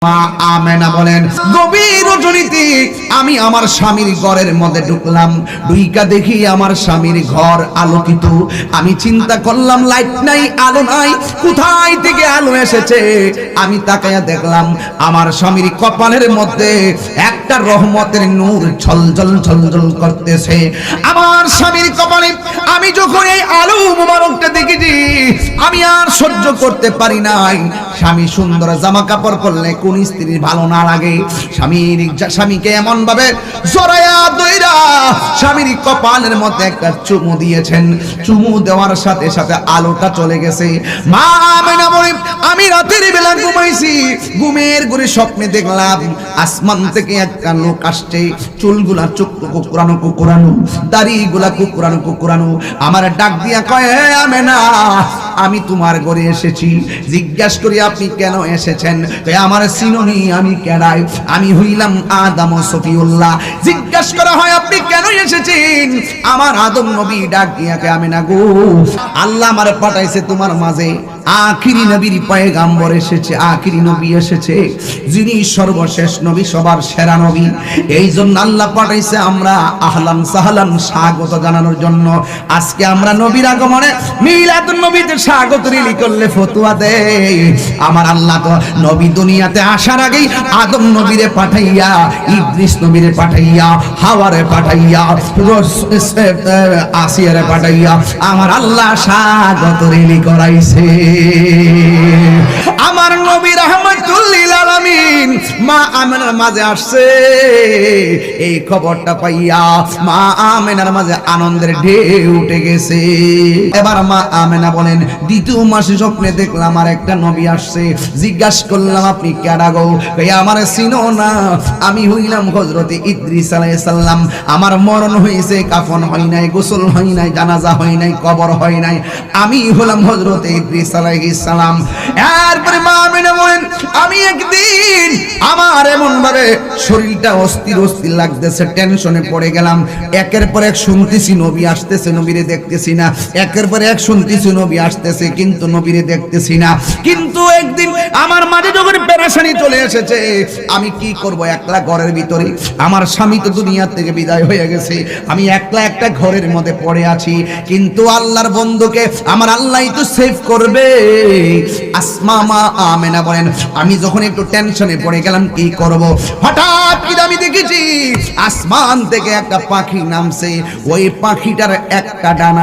মা আমেনা বলেন, গভীর রজনীতে আমি আমার স্বামীর ঘরের মধ্যে ঢুকলাম। ঢুইকা দেখি আমার স্বামীর ঘর আলোকিত। আমি চিন্তা করলাম লাইট নাই, আলো নাই, কোথায় থেকে আলো এসেছে? আমি তাকায়া দেখলাম আমার স্বামীর কপালের মধ্যে একটা রহমতের নূর ঝলঝল ঝলঝল করতেছে। আমার স্বামীর কপালে আমি যখন এই আলো মুবারকটা দেখেছি, আমি আর সহ্য করতে পারি নাই। স্বামী সুন্দর জামা কাপড় পরলে কোন স্ত্রীর ভালো না লাগে? স্বামীকে এমন ভাবে জড়ায়া ধইরা স্বামীর কপালের মধ্যে একটা চুমু দিয়েছেন। চুমু দেওয়ার সাথে সাথে আলোটা চলে গেছে। মা আমেনা বলেন, আমি রাতের বেলা ঘুমাইছি, ঘুমের ঘরে স্বপ্নে দেখলাম আসমান থেকে একটা লোক আসছে। চুলগুলা কুকুরানো কুকুরানো, দাড়িগুলা কুকুরানো কুকুরানো। আমার ডাক দিয়া কয়, হে আমেনা, আমি তোমার ঘরে এসেছি। জিজ্ঞাসা করি আপনি কেন এসেছেন? আমার সিনোনি, আমি কেডাই? আমি হইলাম আদম ও সফিউল্লাহ। জিজ্ঞাসা করা হয় আপনি কেন এসেছেন? আমার আদম নবী ডাক দিয়া কয়, আমেনা গো, আল্লাহ আমারে পাঠাইছে তোমার মাঝে। আখিরি নবীর পয়গাম্বর এসেছে, আখিরি নবী এসেছে, যিনি সর্বশেষ নবী, সবার সেরা নবী। এই জন্য আল্লাহ পাঠাইছে আমরা আহলান সাহলান স্বাগত জানানোর জন্য। আজকে আমরা নবীর আগমনে মিলাদুন নবীতে স্বাগত রিলি করলে ফতোয়া দেয়। আমার আল্লাহ তো নবী দুনিয়াতে আসার আগেই আদম নবীরে পাঠাইয়া, ইদ্রিস নবীরে পাঠাইয়া, হাওয়ারে পাঠাইয়া, আসিয়ারে পাঠাইয়া আমার আল্লাহ স্বাগত রিলি করাইছে। আমার নবী রাহমাতুল লিল আলামিন মা আমেনার মাঝে আসছে। এই খবরটা পাইয়া মা আমেনার মাঝে আনন্দের ঢেউ উঠে গেছে। এবার মা আমেনা বলেন, দ্বিতীয় মাসে স্বপ্নে দেখলাম আর একটা নবী আসছে। জিজ্ঞাসা করলাম আপনি কেডা গো? আমার চিনো না? আমি হইলাম হযরতে ইদ্রিস আলাইহিস সালাম। আমার মরণ হইছে, কাফন হয় নাই, গোসল হয় নাই, জানাজা হয় নাই, কবর হয় নাই। আমি হলাম হযরতে ইদ্রিস আলাইহিস সালাম। এরপরে মা আমেনা বলেন, আমি একদিন আমার এমন ভাবে শরীরটা অস্থির অস্থির লাগতেছে, টেনশনে পড়ে গেলাম। একের পর এক শুনতেছি নবী আসতেছে, নবীরে দেখতেছি না। একের পর এক শুনতেছি নবী আসতেছে, কিন্তু নবীরে দেখতেছি না। কিন্তু একদিন আমার মাঝে যখন পেরেশানি চলে এসেছে, আমি কি করব? একলা ঘরের ভিতরে, আমার স্বামী তো দুনিয়া থেকে বিদায় হয়ে গেছে, আমি একলা একটা ঘরের মধ্যে পড়ে আছি। কিন্তু আল্লাহর বন্ধুকে আমার আল্লাহই তো সেভ করবে। আসমা মা আমেনা বলেন, আমি যখন একটু টেনশনে পড়ে গেলাম কি করব, হঠাৎ করে আমি দেখেছি আসমান থেকে একটা পাখি নামছে। ওই পাখিটার একটা ডানা